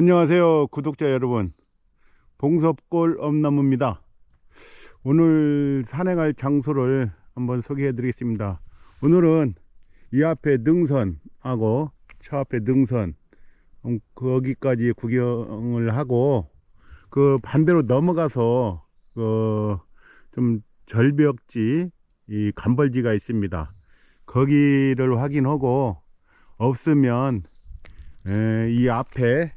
안녕하세요 구독자 여러분, 봉섭골 엄나무입니다. 오늘 산행할 장소를 한번 소개해 드리겠습니다. 오늘은 이 앞에 능선하고 저 앞에 능선, 거기까지 구경을 하고 그 반대로 넘어가서 좀 절벽지, 이 간벌지가 있습니다. 거기를 확인하고 없으면 이 앞에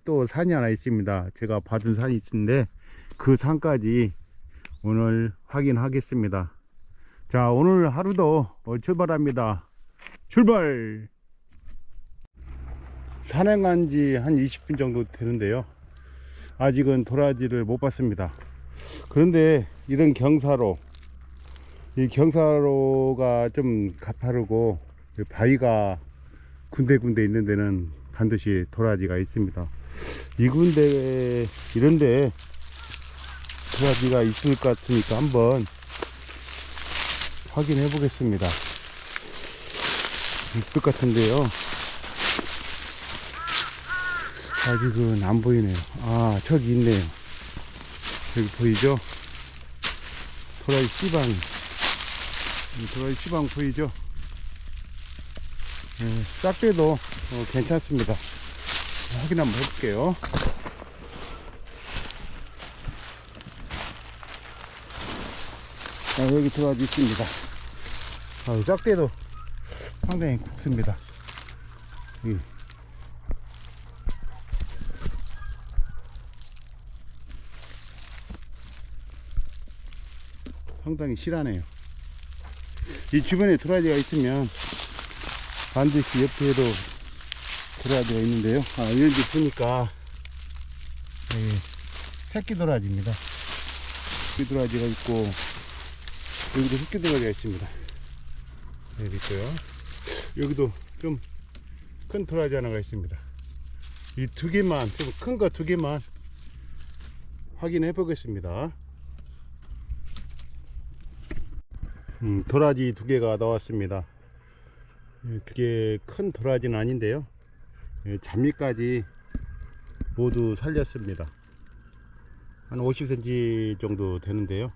또 산이 하나 있습니다. 제가 받은 산이 있는데 그 산까지 오늘 확인하겠습니다. 자, 오늘 하루도 출발합니다. 출발! 산행한 지 한 20분 정도 되는데요, 아직은 도라지를 못 봤습니다. 그런데 이런 경사로, 이 경사로가 좀 가파르고 바위가 군데군데 있는 데는 반드시 도라지가 있습니다. 이 군데, 이런데 도라지가 있을 것 같으니까 한번 확인해 보겠습니다. 있을 것 같은데요, 아직은 안 보이네요. 아, 저기 있네요. 여기 보이죠? 도라지 씨방 보이죠? 싹대도 괜찮습니다. 확인 한번 해볼게요. 여기 도라지 있습니다. 싹대도 상당히 굵습니다. 상당히 실하네요. 이 주변에 도라지가 있으면 반드시 옆에도 도라지가 있는데요. 여기 보니까 새끼 도라지입니다. 새끼 도라지가 있고, 여기도 새끼 도라지가 있습니다. 여기 있고요. 여기도 좀 큰 도라지 하나가 있습니다. 이 두 개만, 좀 큰 거 두 개만 확인해 보겠습니다. 도라지 두 개가 나왔습니다. 그게 큰 도라지는 아닌데요, 잡미까지 모두 살렸습니다. 한 50cm 정도 되는데요,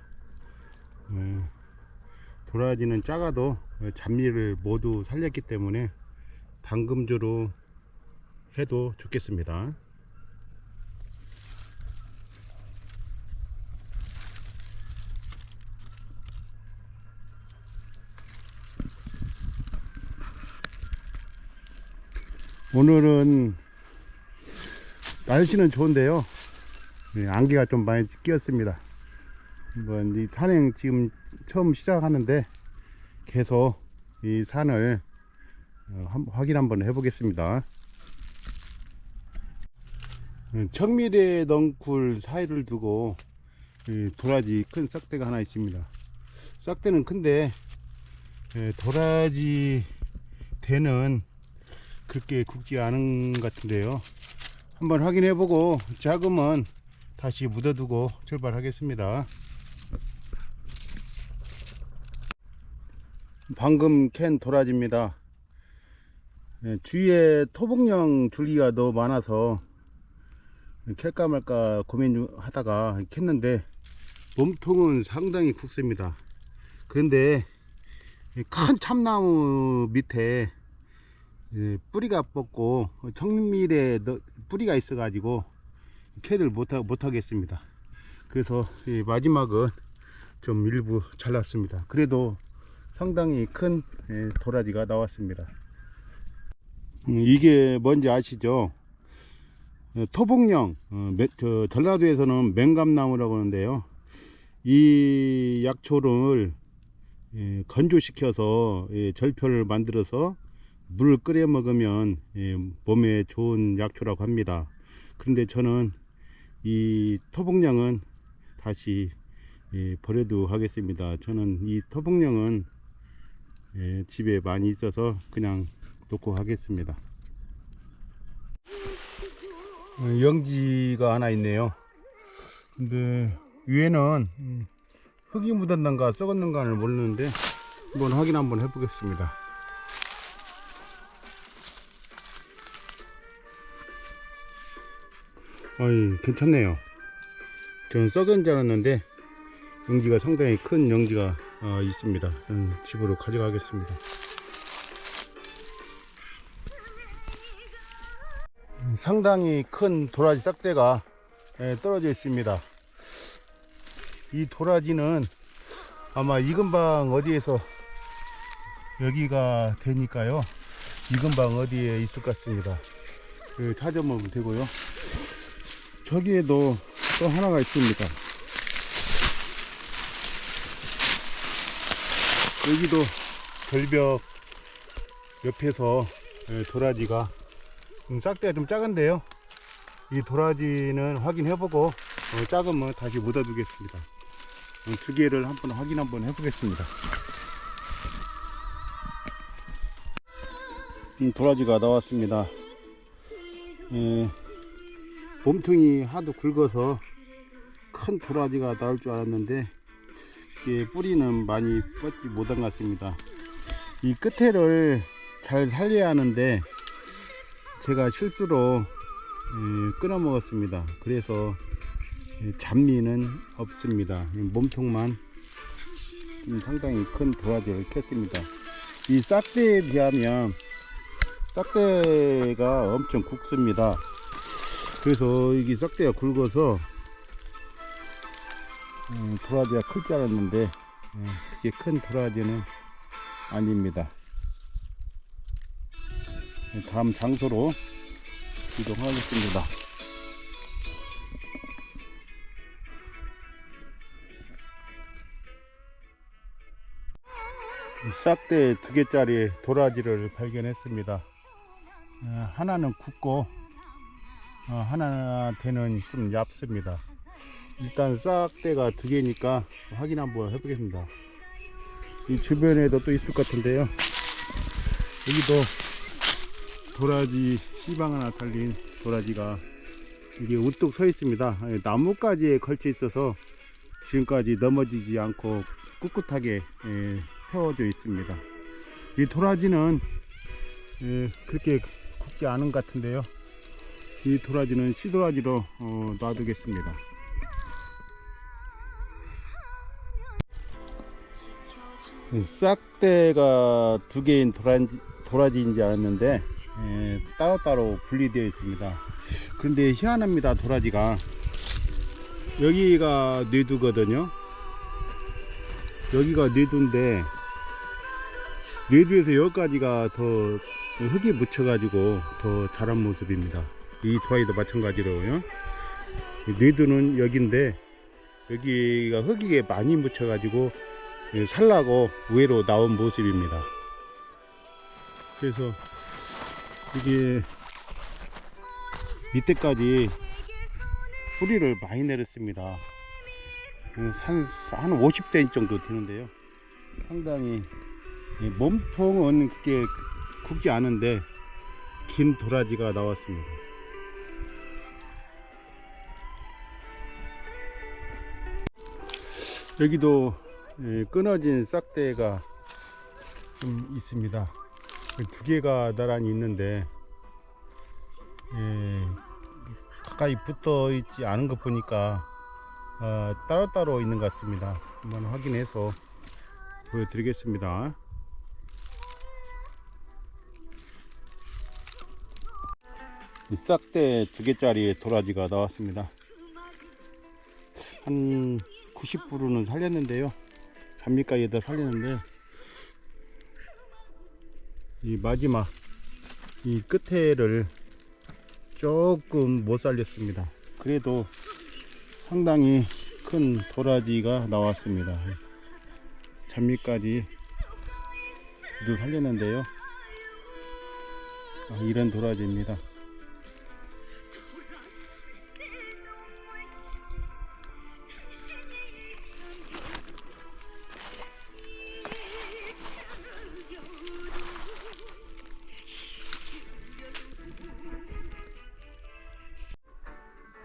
도라지는 작아도 잡미를 모두 살렸기 때문에 담금주로 해도 좋겠습니다. 오늘은 날씨는 좋은데요, 안개가 좀 많이 끼었습니다. 한번 이 산행 지금 처음 시작하는데 계속 이 산을 확인 한번 해보겠습니다. 청미래 넝쿨 사이를 두고 도라지 큰 싹대가 하나 있습니다. 싹대는 큰데 도라지 대는 그렇게 굵지 않은 것 같은데요. 한번 확인해 보고 작으면 다시 묻어두고 출발하겠습니다. 방금 캔 도라지입니다. 주위에 토복령 줄기가 너무 많아서 캘까 말까 고민하다가 캤는데 몸통은 상당히 굵습니다. 그런데 큰 참나무 밑에 뿌리가 뻗고 청밀에 뿌리가 있어 가지고 캐들 못하겠습니다. 그래서 마지막은 좀 일부 잘랐습니다. 그래도 상당히 큰 도라지가 나왔습니다. 이게 뭔지 아시죠? 토복령, 전라도에서는 맹감나무라고 하는데요, 이 약초를 건조시켜서 절표를 만들어서 물을 끓여 먹으면 몸에 좋은 약초라고 합니다. 그런데 저는 이 토복령은 다시 버려도 하겠습니다. 저는 이 토복령은 집에 많이 있어서 그냥 놓고 하겠습니다. 영지가 하나 있네요. 근데 위에는 흙이 묻었는가 썩었는가를 모르는데 한번 확인 한번 해보겠습니다. 어이, 괜찮네요. 저는 썩은 줄 알았는데 용지가 상당히 큰 용지가 있습니다. 저는 집으로 가져가겠습니다. 상당히 큰 도라지 싹대가 떨어져 있습니다. 이 도라지는 아마 이 근방 어디에서 여기가 되니까요. 이 근방 어디에 있을 것 같습니다. 찾아보면 되고요. 저기에도 또 하나가 있습니다. 여기도 절벽 옆에서 도라지가 싹대가 좀 작은데요. 이 도라지는 확인해보고 작으면 다시 묻어두겠습니다. 두 개를 한번 확인 한번 해보겠습니다. 도라지가 나왔습니다. 몸통이 하도 굵어서 큰 도라지가 나올 줄 알았는데 이게 뿌리는 많이 뻗지 못한 것 같습니다. 이 끝에를 잘 살려야 하는데 제가 실수로 끊어 먹었습니다. 그래서 잡미는 없습니다. 몸통만 상당히 큰 도라지를 캤습니다. 이 싹대에 비하면 싹대가 엄청 굵습니다. 그래서 이게 싹대가 굵어서 도라지가 클 줄 알았는데 그게 큰 도라지는 아닙니다. 다음 장소로 이동하겠습니다. 싹대 2개짜리 도라지를 발견했습니다. 하나는 굵고 하나한테는 좀 얇습니다. 일단 싹대가 2개니까 확인 한번 해보겠습니다. 이 주변에도 또 있을 것 같은데요. 여기도 도라지 씨방 하나 달린 도라지가 이게 우뚝 서 있습니다. 나뭇가지에 걸쳐 있어서 지금까지 넘어지지 않고 꿋꿋하게 세워져 있습니다. 이 도라지는 그렇게 굵지 않은 것 같은데요. 이 도라지는 씨도라지로 놔두겠습니다. 싹대가 2개인 도라지인지 알았는데 따로따로 분리되어 있습니다. 그런데 희한합니다. 도라지가 여기가 뇌두거든요. 여기가 뇌두인데 뇌두에서 여기까지가 더 흙이 묻혀가지고 더 자란 모습입니다. 이 도라지도 마찬가지로요. 뇌두는 여기인데 여기가 흙이 많이 묻혀가지고 살라고 우회로 나온 모습입니다. 그래서 이게 밑에까지 뿌리를 많이 내렸습니다. 한 50cm 정도 되는데요. 상당히 몸통은 그렇게 굵지 않은데 긴 도라지가 나왔습니다. 여기도 끊어진 싹대가 좀 있습니다. 2개가 나란히 있는데 가까이 붙어 있지 않은 것 보니까 따로따로 있는 것 같습니다. 한번 확인해서 보여드리겠습니다. 이 싹대 2개짜리 도라지가 나왔습니다. 한 90%는 살렸는데요. 잡미까지도 살렸는데 이 마지막 이 끝에를 조금 못 살렸습니다. 그래도 상당히 큰 도라지가 나왔습니다. 잡미까지 모두 살렸는데요. 이런 도라지입니다.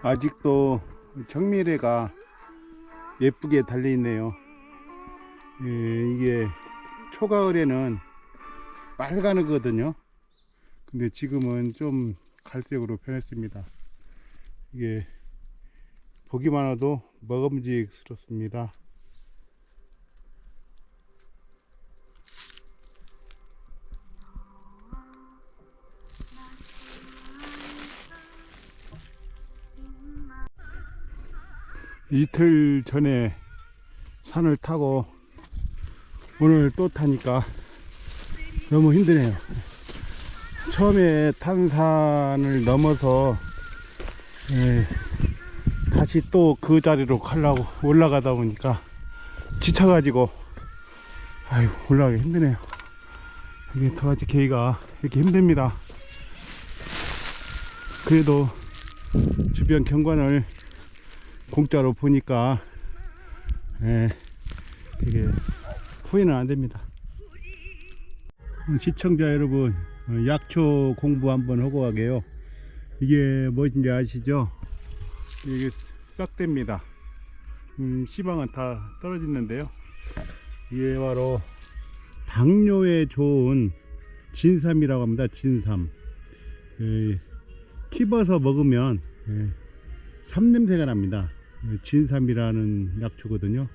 아직도 정미래가 예쁘게 달려 있네요. 이게 초가을에는 빨간거든요. 근데 지금은 좀 갈색으로 변했습니다. 이게 보기만 해도 먹음직스럽습니다. 이틀 전에 산을 타고 오늘 또 타니까 너무 힘드네요. 처음에 탄 산을 넘어서 다시 또 그 자리로 가려고 올라가다 보니까 지쳐가지고 아유 올라가기 힘드네요. 이게 도라지 개기가 이렇게 힘듭니다. 그래도 주변 경관을 공짜로 보니까 되게 후회는 안 됩니다. 시청자 여러분, 약초 공부 한번 하고 가게요. 이게 뭐인지 아시죠? 이게 싹대입니다. 씨방은 다 떨어지는데요. 이게 바로 당뇨에 좋은 진삼이라고 합니다. 진삼. 씹어서 먹으면 삼냄새가 납니다. 진삼이라는 약초거든요.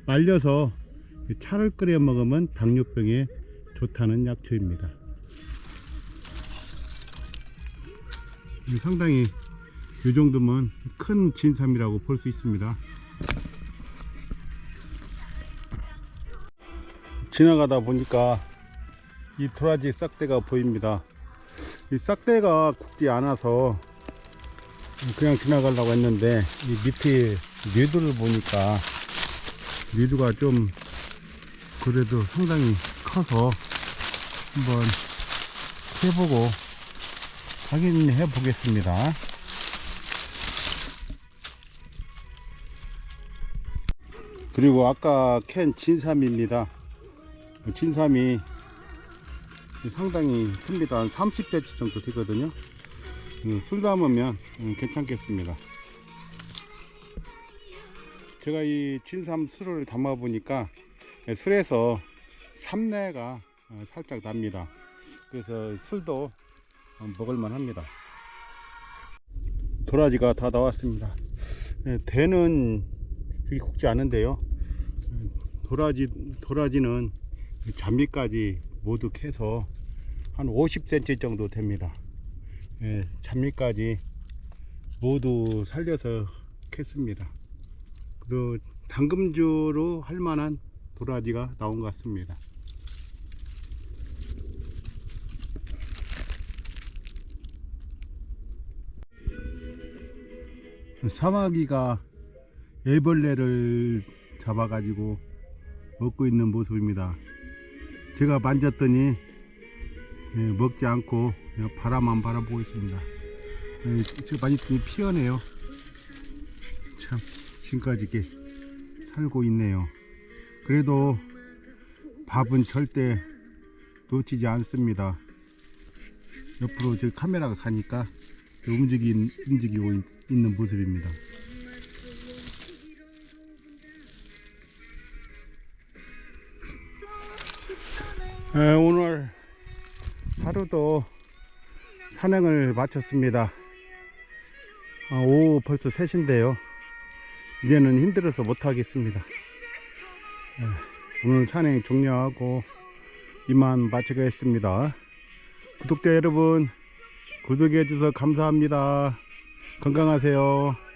말려서 차를 끓여 먹으면 당뇨병에 좋다는 약초입니다. 상당히 이 정도면 큰 진삼이라고 볼 수 있습니다. 지나가다 보니까 이 도라지 싹대가 보입니다. 이 싹대가 굵지 않아서 그냥 지나가려고 했는데 이 밑에 뇌두를 보니까 뇌두가 좀 그래도 상당히 커서 한번 해보고 확인해 보겠습니다. 그리고 아까 캔 진삼입니다. 진삼이 상당히 큽니다. 한 30cm 정도 되거든요. 술 담으면 괜찮겠습니다. 제가 이 진삼 술을 담아 보니까 술에서 삼내가 살짝 납니다. 그래서 술도 먹을만 합니다. 도라지가 다 나왔습니다. 대는 되게 굵지 않은데요. 도라지는 잔미까지 모두 캐서 한 50cm 정도 됩니다. 잔미까지 모두 살려서 캤습니다. 그리고 당금주로 할 만한 도라지가 나온 것 같습니다. 사마귀가 애벌레를 잡아가지고 먹고 있는 모습입니다. 제가 만졌더니 먹지 않고 그냥 바라만 바라보고 있습니다. 지금 많이 피어네요. 참 지금까지 이렇게 살고 있네요. 그래도 밥은 절대 놓치지 않습니다. 옆으로 저 카메라가 가니까 움직이고 있는 모습입니다. 오늘 하루도 산행을 마쳤습니다. 오후 벌써 3시인데요. 이제는 힘들어서 못하겠습니다. 오늘 산행 종료하고 이만 마치겠습니다. 구독자 여러분, 구독해 주셔서 감사합니다. 건강하세요.